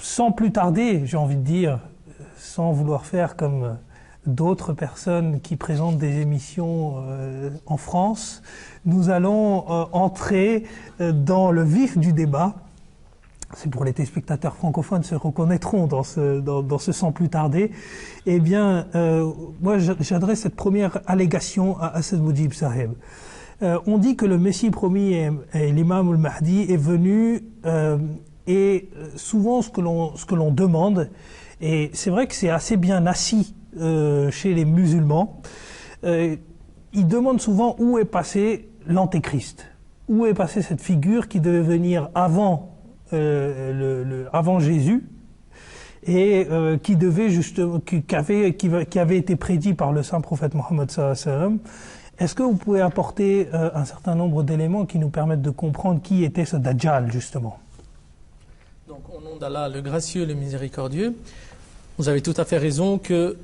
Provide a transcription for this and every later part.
sans plus tarder, j'ai envie de dire, sans vouloir faire comme d'autres personnes qui présentent des émissions en France, nous allons entrer dans le vif du débat. C'est pour les téléspectateurs francophones se reconnaîtront dans ce sans plus tarder. Eh bien, moi j'adresse cette première allégation à Asad Moudjib Saheb. On dit que le Messie promis et l'imam al-Mahdi est venu et souvent ce que l'on demande, et c'est vrai que c'est assez bien assis chez les musulmans, ils demandent souvent où est passé l'antéchrist, où est passée cette figure qui devait venir avant Jésus et qui devait justement qui avait été prédit par le saint prophète Mohammed sallallahu alayhi wa sallam. Est-ce que vous pouvez apporter un certain nombre d'éléments qui nous permettent de comprendre qui était ce Dajjal justement? Donc au nom d'Allah le gracieux, le miséricordieux, vous avez tout à fait raison que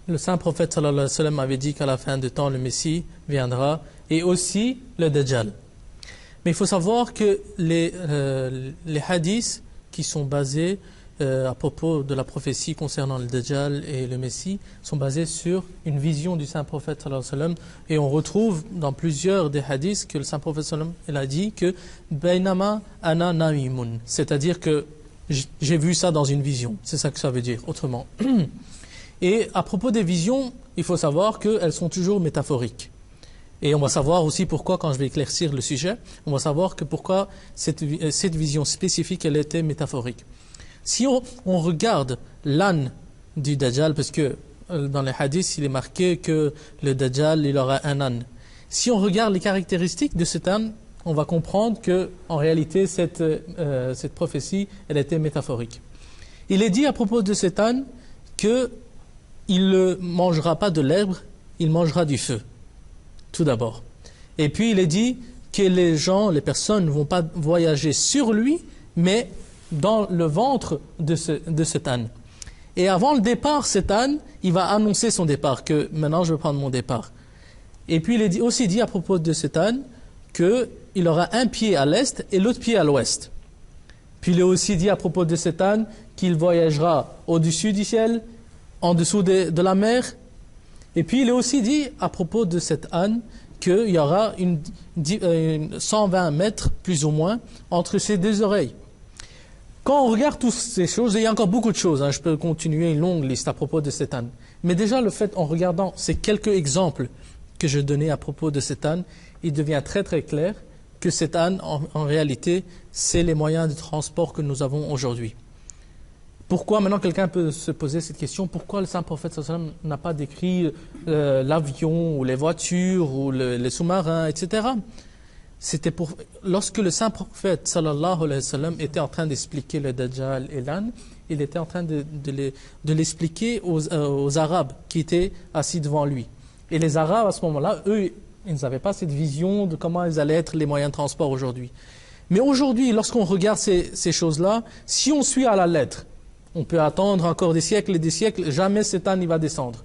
le saint prophète sallallahu alayhi wa sallam avait dit qu'à la fin de temps le Messie viendra, et aussi le Dajjal. Mais il faut savoir que les hadiths qui sont basés à propos de la prophétie concernant le Dajjal et le Messie sont basés sur une vision du saint prophète sallallahu alayhi wa sallam, et on retrouve dans plusieurs des hadiths que le saint prophète sallallahu alayhi wa sallam il a dit que bainama ana na'imun, c'est-à-dire que j'ai vu ça dans une vision, c'est ça que ça veut dire autrement. Et à propos des visions, il faut savoir qu'elles sont toujours métaphoriques. Et on va savoir aussi pourquoi, quand je vais éclaircir le sujet, on va savoir que pourquoi cette vision spécifique, elle était métaphorique. Si on regarde l'âne du Dajjal, parce que dans les hadiths, il est marqué que le Dajjal, il aura un âne. Si on regarde les caractéristiques de cet âne, on va comprendre que en réalité, cette prophétie, elle était métaphorique. Il est dit à propos de cet âne qu'il ne mangera pas de l'herbe, il mangera du feu. Tout d'abord. Et puis il est dit que les personnes ne vont pas voyager sur lui, mais dans le ventre de cet âne. Et avant le départ, cet âne, il va annoncer son départ, que maintenant je vais prendre mon départ. Et puis il est aussi dit à propos de cet âne qu'il aura un pied à l'est et l'autre pied à l'ouest. Puis il est aussi dit à propos de cet âne qu'il voyagera au-dessus du ciel, en dessous de la mer. Et puis il est aussi dit à propos de cet âne qu'il y aura 120 mètres plus ou moins entre ses deux oreilles. Quand on regarde toutes ces choses, et il y a encore beaucoup de choses, je peux continuer une longue liste à propos de cet âne. Mais déjà le fait, en regardant ces quelques exemples que je donnais à propos de cet âne, il devient très très clair que cet âne, en réalité, c'est les moyens de transport que nous avons aujourd'hui. Pourquoi, maintenant quelqu'un peut se poser cette question, pourquoi le saint prophète sallallahu alayhi wa sallam n'a pas décrit l'avion ou les voitures ou les sous-marins, etc. C'était lorsque le saint prophète sallallahu alayhi wa sallam était en train d'expliquer le Dajjal et l'âne, il était en train de l'expliquer aux Arabes qui étaient assis devant lui. Et les Arabes à ce moment-là, eux, ils n'avaient pas cette vision de comment ils allaient être les moyens de transport aujourd'hui. Mais aujourd'hui, lorsqu'on regarde ces choses-là, si on suit à la lettre, on peut attendre encore des siècles et des siècles, jamais cet âne il va descendre.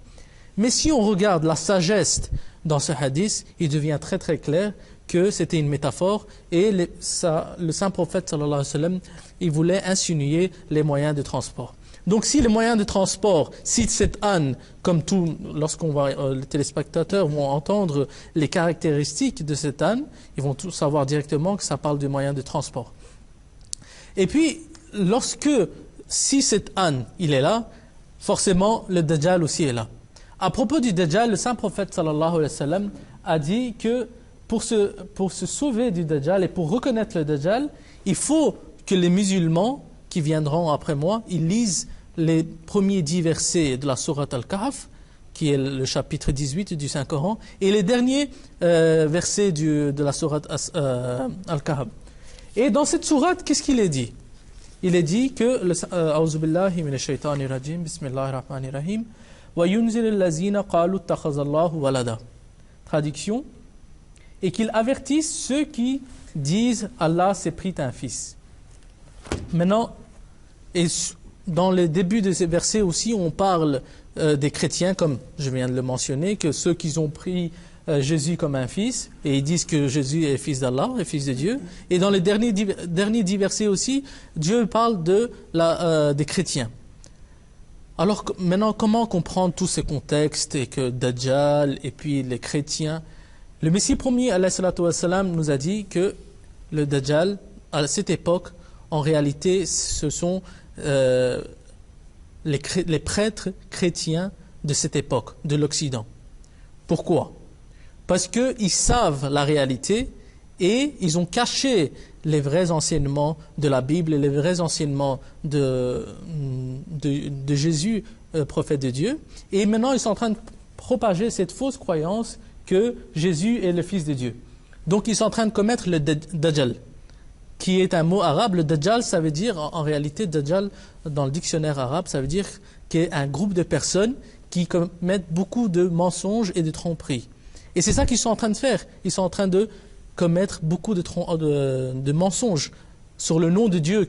Mais si on regarde la sagesse dans ce hadith, il devient très très clair que c'était une métaphore et le saint prophète sallallahu alayhi wa sallam, il voulait insinuer les moyens de transport. Donc si les moyens de transport citent cet âne, comme tout, les téléspectateurs vont entendre les caractéristiques de cet âne, ils vont tous savoir directement que ça parle de moyens de transport. Et puis, si cet âne, il est là, forcément, le Dajjal aussi est là. À propos du Dajjal, le saint prophète sallallahu alayhi wa sallam a dit que pour se sauver du Dajjal et pour reconnaître le Dajjal, il faut que les musulmans qui viendront après moi, ils lisent les premiers 10 versets de la sourate Al-Kahf, qui est le chapitre 18 du Saint-Coran, et les derniers versets de la sourate Al-Kahf. Et dans cette sourate, qu'est-ce qu'il est dit? Il est dit que A'udhu billahi minash shaitanir rajim, bismillahir rahmanir rahim, wa yunzilul lazina qalu ittakhazallahu walada. Traduction, et qu'il avertisse ceux qui disent Allah s'est pris un fils. Maintenant, et dans les débuts de ces versets aussi, on parle des chrétiens, comme je viens de le mentionner, que ceux qui ont pris Jésus comme un fils, et ils disent que Jésus est fils d'Allah, est fils de Dieu. Et dans les derniers 10 versets aussi, Dieu parle des chrétiens. Alors maintenant, comment comprendre tous ces contextes et que Dajjal et puis les chrétiens? Le Messie premier, alayhi salatu wassalam, nous a dit que le Dajjal, à cette époque, en réalité, ce sont les prêtres chrétiens de cette époque, de l'Occident. Pourquoi? Parce qu'ils savent la réalité et ils ont caché les vrais enseignements de la Bible et les vrais enseignements de Jésus, prophète de Dieu. Et maintenant, ils sont en train de propager cette fausse croyance que Jésus est le Fils de Dieu. Donc, ils sont en train de commettre le Dajjal, qui est un mot arabe. Le Dajjal, ça veut dire, en réalité, Dajjal, dans le dictionnaire arabe, ça veut dire qu'il y a un groupe de personnes qui commettent beaucoup de mensonges et de tromperies. Et c'est ça qu'ils sont en train de faire. Ils sont en train de commettre beaucoup de mensonges sur le nom de Dieu,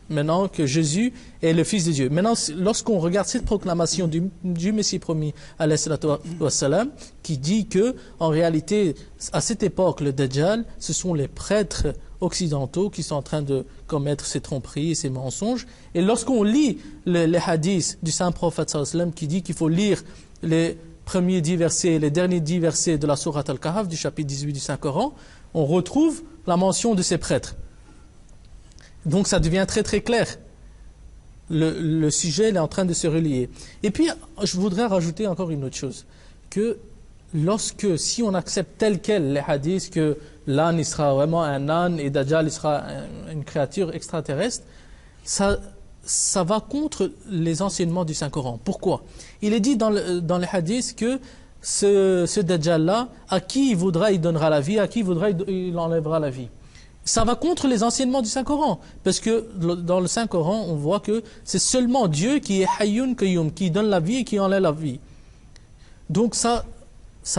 maintenant que Jésus est le Fils de Dieu. Maintenant, lorsqu'on regarde cette proclamation du Messie promis, alayhi salatu wassalam, qui dit que, en réalité, à cette époque, le Dajjal, ce sont les prêtres occidentaux qui sont en train de commettre ces tromperies et ces mensonges. Et lorsqu'on lit les hadiths du saint prophète sallallahu alayhi wa sallam qui dit qu'il faut lire les premiers 10 versets, les derniers 10 versets de la sourate Al-Kahf, du chapitre 18 du Saint-Coran, on retrouve la mention de ces prêtres. Donc ça devient très très clair. Le sujet est en train de se relier. Et puis, je voudrais rajouter encore une autre chose, que si on accepte tel quel les hadiths, que l'âne il sera vraiment un âne et Dajjal il sera une créature extraterrestre, ça va contre les enseignements du Saint-Coran. Pourquoi? Il est dit dans les hadiths que ce Dajjal-là, à qui il voudra, il donnera la vie, à qui il voudra, il enlèvera la vie. Ça va contre les enseignements du Saint-Coran, parce que dans le Saint-Coran, on voit que c'est seulement Dieu qui est Hayyun Qayyum, qui donne la vie et qui enlève la vie. Donc ça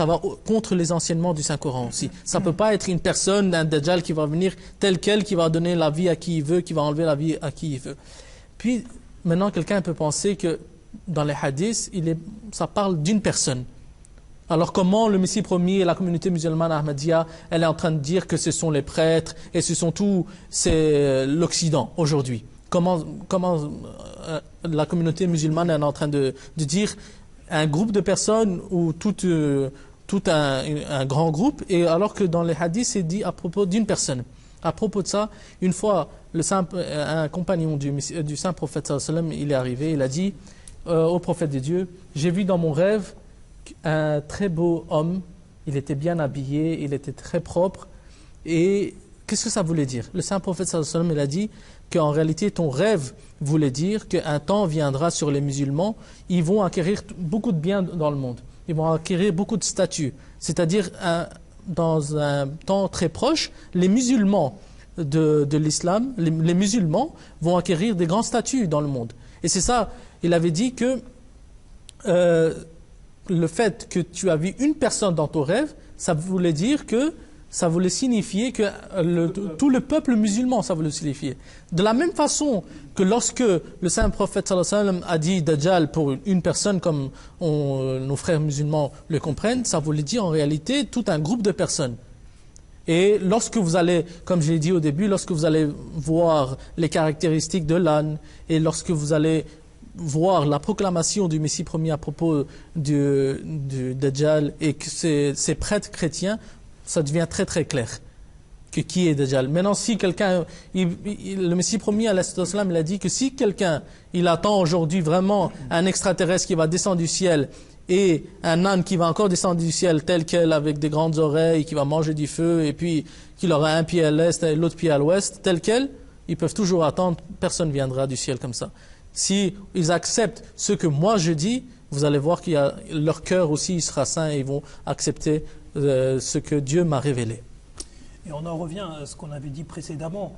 va contre les enseignements du Saint-Coran aussi. Ça ne peut pas être une personne, un Dajjal qui va venir tel quel, qui va donner la vie à qui il veut, qui va enlever la vie à qui il veut. Puis, maintenant, quelqu'un peut penser que dans les hadiths, ça parle d'une personne. Alors comment le Messie promis et la communauté musulmane Ahmadiyya, elle est en train de dire que ce sont les prêtres et c'est l'Occident aujourd'hui. Comment la communauté musulmane est en train de dire un groupe de personnes ou tout un grand groupe, et alors que dans les hadiths c'est dit à propos d'une personne. À propos de ça, une fois un compagnon du saint prophète sallallahu alayhi wa sallam, il est arrivé, il a dit au prophète de Dieu, j'ai vu dans mon rêve un très beau homme, il était bien habillé, il était très propre. Et qu'est-ce que ça voulait dire? Le saint prophète sallallahu alayhi wa sallam, il a dit qu'en réalité ton rêve voulait dire qu'un temps viendra sur les musulmans, ils vont acquérir beaucoup de biens dans le monde, ils vont acquérir beaucoup de statuts, c'est-à-dire dans un temps très proche, les musulmans de l'islam, les musulmans vont acquérir des grands statuts dans le monde. Et c'est ça, il avait dit que le fait que tu as vu une personne dans ton rêve, ça voulait signifier que tout le peuple musulman, ça voulait signifier. De la même façon que lorsque le saint prophète sallallahu alayhi wa sallam a dit Dajjal pour une personne comme nos frères musulmans le comprennent, ça voulait dire en réalité tout un groupe de personnes. Et lorsque vous allez, comme j'ai dit au début, lorsque vous allez voir les caractéristiques de l'âne et lorsque vous allez voir la proclamation du Messie premier à propos du Dajjal et que ces prêtres chrétiens, ça devient très très clair que qui est Dajjal. Maintenant, si quelqu'un, le Messie premier alayhi salam, il a dit que si quelqu'un, il attend aujourd'hui vraiment un extraterrestre qui va descendre du ciel et un âne qui va encore descendre du ciel tel quel avec des grandes oreilles, qui va manger du feu et puis qu'il aura un pied à l'est et l'autre pied à l'ouest, tel quel, ils peuvent toujours attendre, personne ne viendra du ciel comme ça. Si ils acceptent ce que moi je dis, vous allez voir qu'il y a leur cœur aussi il sera saint et ils vont accepter ce que Dieu m'a révélé. Et on en revient à ce qu'on avait dit précédemment.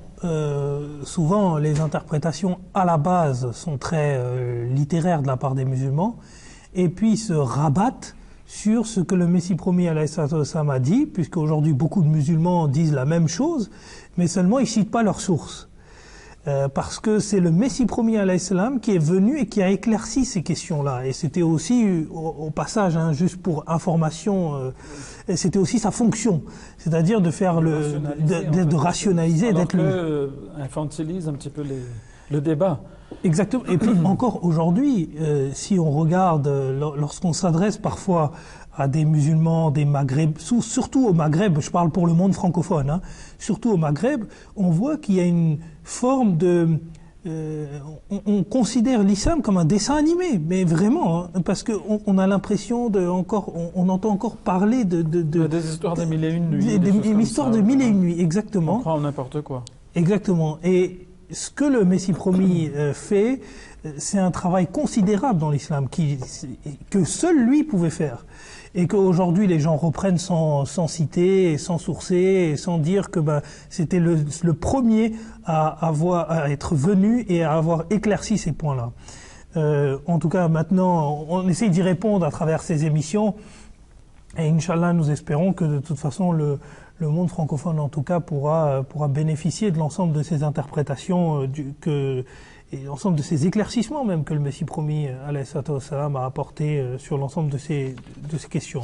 Souvent, les interprétations à la base sont très littéraires de la part des musulmans, et puis se rabattent sur ce que le Messie premier alayhi salam a dit, puisque aujourd'hui beaucoup de musulmans disent la même chose, mais seulement ils ne citent pas leurs sources. parce que c'est le Messie promis alayhi salam qui est venu et qui a éclairci ces questions-là. Et c'était aussi, au passage, hein, juste pour information, c'était aussi sa fonction, c'est-à-dire de faire de rationaliser, alors d'être infantilise un petit peu le débat. Exactement. Et puis encore aujourd'hui, si on regarde, lorsqu'on s'adresse parfois à des musulmans, des Maghreb, surtout au Maghreb, je parle pour le monde francophone, hein, surtout au Maghreb, on voit qu'il y a une forme de... on considère l'islam comme un dessin animé, mais vraiment, hein, parce qu'on a l'impression on entend encore parler des histoires des mille et une nuits. Des histoires de mille et une nuits, exactement. On croit en n'importe quoi. Exactement. Et ce que le Messie promis fait, c'est un travail considérable dans l'islam que seul lui pouvait faire. Et qu'aujourd'hui les gens reprennent sans citer et sans sourcer et sans dire que c'était le premier à être venu et à avoir éclairci ces points-là. En tout cas, maintenant, on essaye d'y répondre à travers ces émissions. Et Inch'Allah, nous espérons que de toute façon, le monde francophone, en tout cas, pourra bénéficier de l'ensemble de ces interprétations et l'ensemble de ces éclaircissements même que le Messie promis, alayhi salatu wassalam, a apporté sur l'ensemble de ces questions.